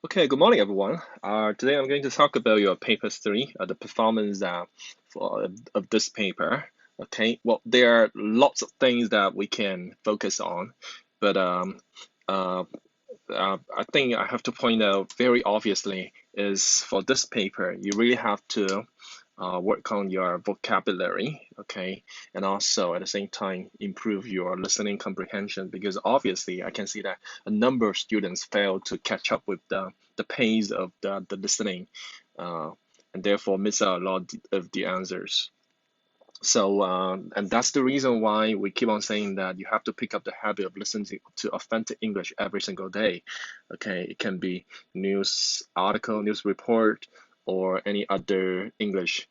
Okay, good morning, everyone. Today I'm going to talk about your paper three, the performance of this paper. Okay, well, there are lots of things that we can focus on, but uh, I think I have to point out very obviously is for this paper, you really have to work on your vocabulary, okay, and also at the same time improve your listening comprehension because obviously I can see that a number of students fail to catch up with the pace of the listening, uh, and therefore miss out a lot of the answers. So, and that's the reason why we keep on saying that you have to pick up the habit of listening to authentic English every single day. Okay, it can be news article, news report, or any other English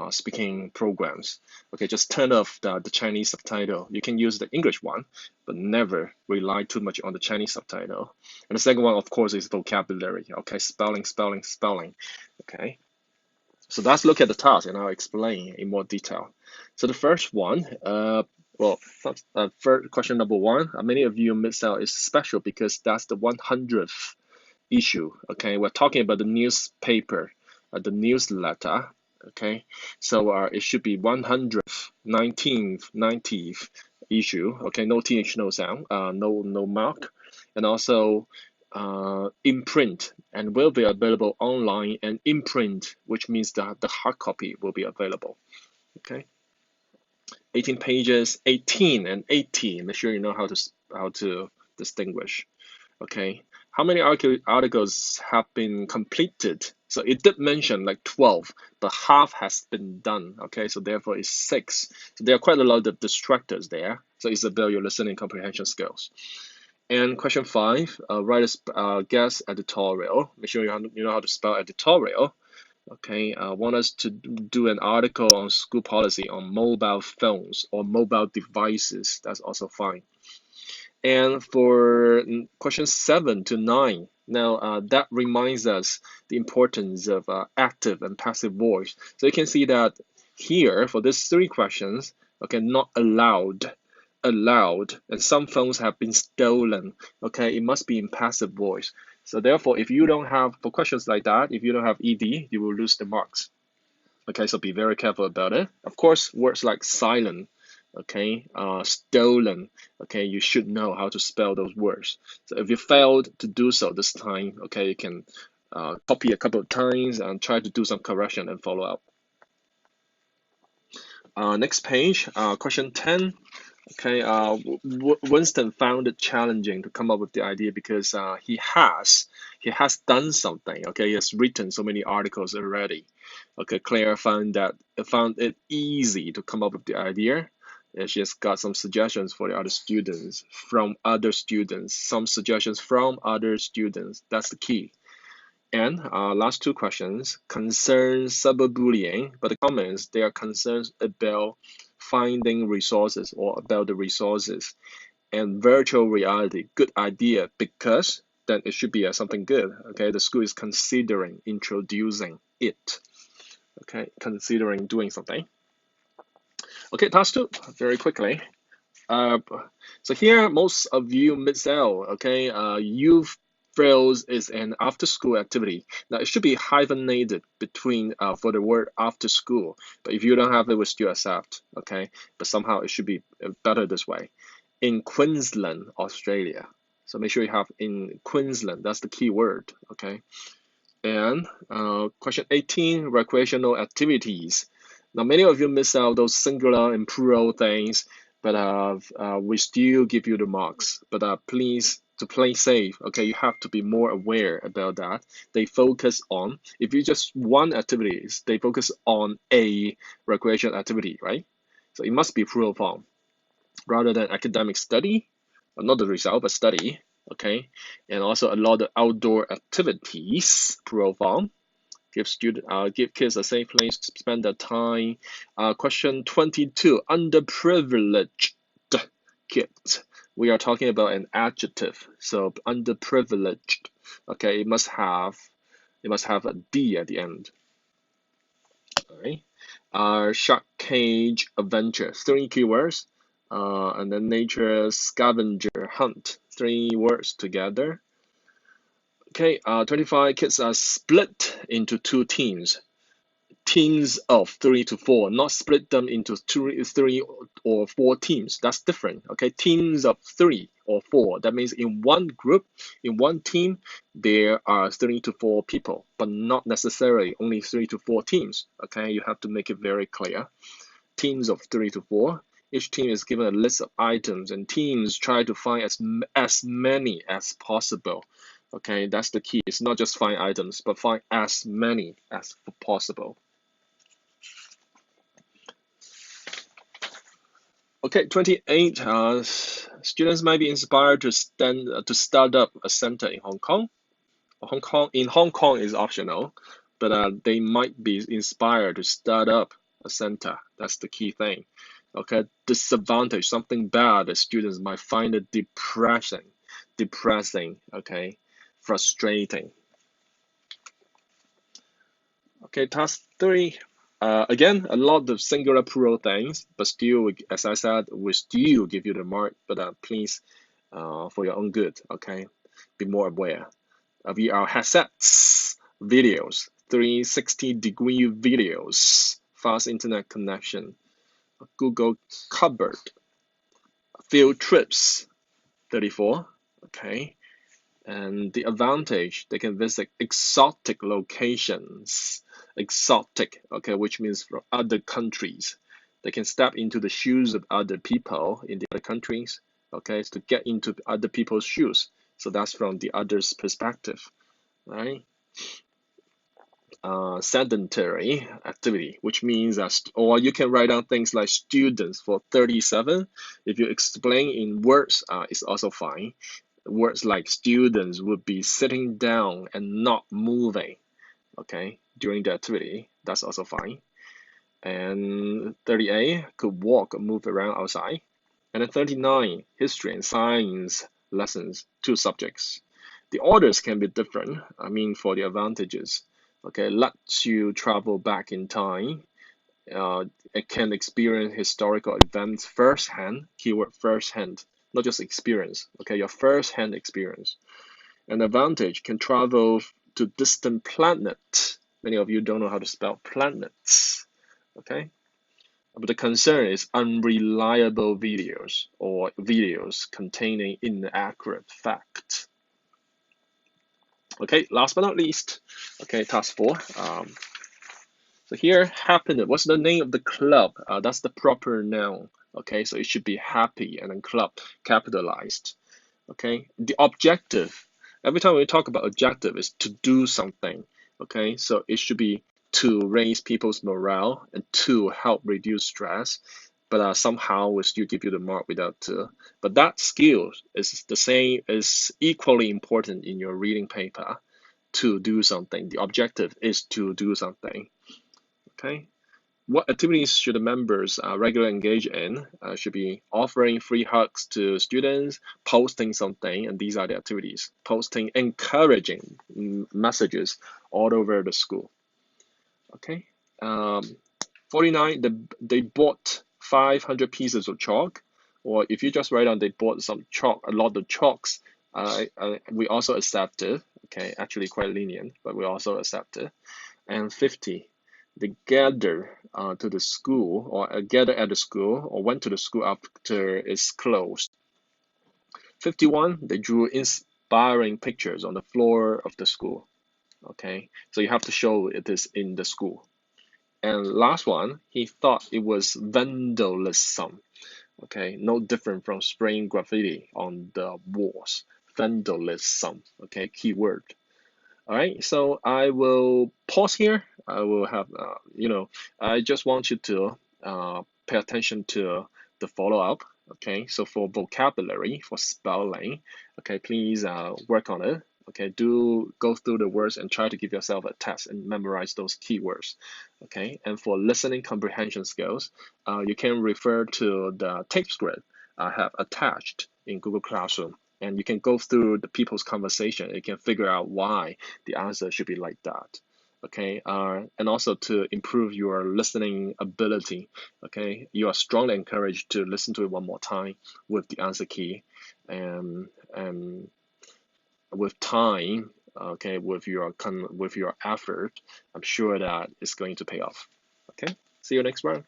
speaking programs. Okay, just turn off the Chinese subtitle. You can use the English one, but never rely too much on the Chinese subtitle. And the second one, of course, is vocabulary. Okay, spelling, spelling, spelling. Okay. So let's look at the task and I'll explain in more detail. So the first one, first question number one, many of you missed out is special because that's the 100th issue. Okay, we're talking about the newspaper, the newsletter. Okay, so it should be 100th, 19th, 90th issue. Okay, no th, no sound, no mark, and also in print and will be available online and in print, which means that the hard copy will be available. Okay, 18 pages, 18 and 80. Make sure you know how to distinguish. Okay, how many articles have been completed? So it did mention like 12, but half has been done. Okay, so therefore it's 6. So there are quite a lot of distractors there. So it's about your listening comprehension skills. And question 5, write a guess editorial. Make sure you know how to spell editorial. Okay, want us to do an article on school policy on mobile phones or mobile devices. That's also fine. And for question 7 to 9, now that reminds us the importance of active and passive voice. So you can see that here for these 3 questions, okay, not allowed, allowed, and some phones have been stolen. Okay, it must be in passive voice. So therefore, if you don't have, for questions like that, if you don't have ED, you will lose the marks. Okay, so be very careful about it. Of course, words like silent, okay, stolen, okay, you should know how to spell those words. So if you failed to do so this time, okay, you can copy a couple of times and try to do some correction and follow up. Next page, question 10. Okay, Winston found it challenging to come up with the idea because he has done something. Okay, he has written so many articles already. Okay, Claire found it easy to come up with the idea. And she has got some suggestions for the other students from other students. Some suggestions from other students. That's the key. And last 2 questions concern cyberbullying, but the comments they are concerns about finding resources or about the resources and virtual reality. Good idea because then it should be something good. Okay, the school is considering introducing it. Okay, considering doing something. Okay, task 2 very quickly. Uh, so here, most of you miss out. Okay, youth frills is an after-school activity. Now it should be hyphenated between for the word after school. But if you don't have it, we still accept. Okay, but somehow it should be better this way. In Queensland, Australia. So make sure you have in Queensland. That's the key word. Okay. And question 18, recreational activities. Now, many of you miss out those singular and plural things, but we still give you the marks. But please, to play safe, okay, you have to be more aware about that. They focus on, if you just one activities, they focus on a recreational activity, right? So it must be plural form rather than academic study, not the result, but study, okay? And also a lot of outdoor activities, plural form. Give kids a safe place to spend their time. Question 22, underprivileged kids. We are talking about an adjective, so underprivileged. Okay, it must have a D at the end. All right. Shark cage adventure, 3 keywords. And then nature scavenger hunt, 3 words together. Okay, 25 kids are split into two teams. Teams of 3 to 4, not split them into three or four teams. That's different. Okay, teams of 3 or 4. That means in one group, in one team, there are 3 to 4 people, but not necessarily only 3 to 4 teams. Okay, you have to make it very clear. Teams of 3 to 4. Each team is given a list of items, and teams try to find as many as possible. Okay, that's the key. It's not just find items, but find as many as possible. Okay, 28. Students might be inspired to start up a center in Hong Kong. Hong Kong is optional, but they might be inspired to start up a center. That's the key thing. Okay, disadvantage, something bad that students might find it depressing. Okay, frustrating. Okay, task 3. Again, a lot of singular plural things, but still, as I said, we still give you the mark, but please, for your own good, okay, be more aware. VR headsets, videos, 360-degree videos, fast internet connection, Google cupboard, field trips, 34, okay, and the advantage, they can visit exotic locations, okay, which means from other countries. They can step into the shoes of other people in the other countries, okay, to get into other people's shoes. So that's from the other's perspective, right? Sedentary activity, which means that, or you can write down things like students for 37. If you explain in words, it's also fine. Words like students would be sitting down and not moving, okay, during the activity. That's also fine. And 38 could walk or move around outside. And then 39, history and science lessons, 2 subjects. The orders can be different. I mean, for the advantages, okay, lets you travel back in time. It can experience historical events firsthand. Keyword firsthand, not just experience. Okay, your firsthand experience. An advantage can travel to distant planets. Many of you don't know how to spell planets. Okay, but the concern is unreliable videos or videos containing inaccurate facts. Okay, last but not least, okay, task 4. So here, happiness. What's the name of the club? That's the proper noun. Okay, so it should be happy and then club capitalized. Okay, the objective. Every time we talk about objective is to do something. Okay, so it should be to raise people's morale and to help reduce stress. But somehow we still give you the mark without to. But that skill is the same, is equally important in your reading paper. To do something. The objective is to do something. Okay. What activities should the members regularly engage in? Should be offering free hugs to students, posting something, and these are the activities. Posting encouraging messages all over the school. Okay. 49, they bought 500 pieces of chalk, or if you just write down they bought some chalk, a lot of chalks, we also accept it. Okay, actually quite lenient, but we also accept it. And 50, they gather to the school or gather at the school or went to the school after it's closed. 51, they drew inspiring pictures on the floor of the school. Okay, so you have to show it is in the school. And last one, he thought it was vandalism. Okay, no different from spraying graffiti on the walls. Vandalism. Okay, keyword. All right, so I will pause here. I will have, I just want you to pay attention to the follow up. Okay, so for vocabulary, for spelling, okay, please work on it. Okay, do go through the words and try to give yourself a test and memorize those keywords. Okay, and for listening comprehension skills, you can refer to the tape script I have attached in Google Classroom, and you can go through the people's conversation. You can figure out why the answer should be like that. Okay, and also to improve your listening ability. Okay, you are strongly encouraged to listen to it one more time with the answer key, and with time, okay, with your effort, I'm sure that it's going to pay off. Okay, see you next round.